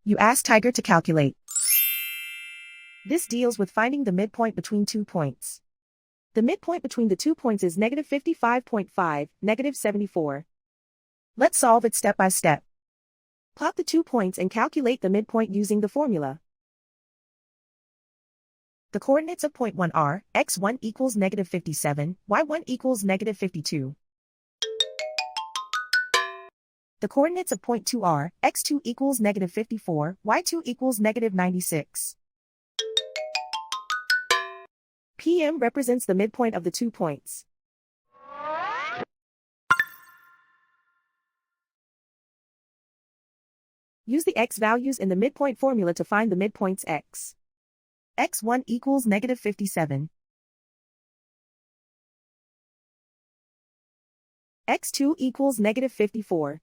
You ask Tiger to calculate. This deals with finding the midpoint between 2 points. The midpoint between the 2 points is negative 55.5, negative 74. Let's solve it step by step. Plot the 2 points and calculate the midpoint using the formula. The coordinates of point 1 are, x1 equals negative 57, y1 equals negative 52. The coordinates of point 2 are, x2 equals negative 54, y2 equals negative 96. PM represents the midpoint of the 2 points. Use the x values in the midpoint formula to find the midpoints x. x1 equals negative 57. x2 equals negative 54.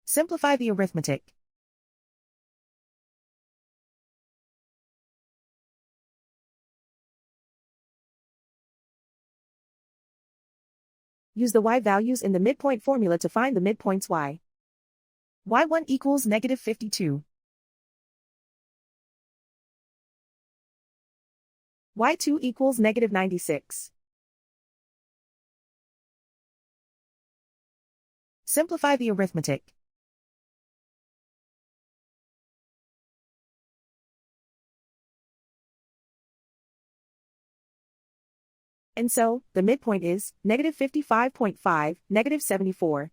Simplify the arithmetic. Use the y values in the midpoint formula to find the midpoints y. y1 equals negative 52. y2 equals negative 96. Simplify the arithmetic. And so, the midpoint is negative 55.5, negative 74.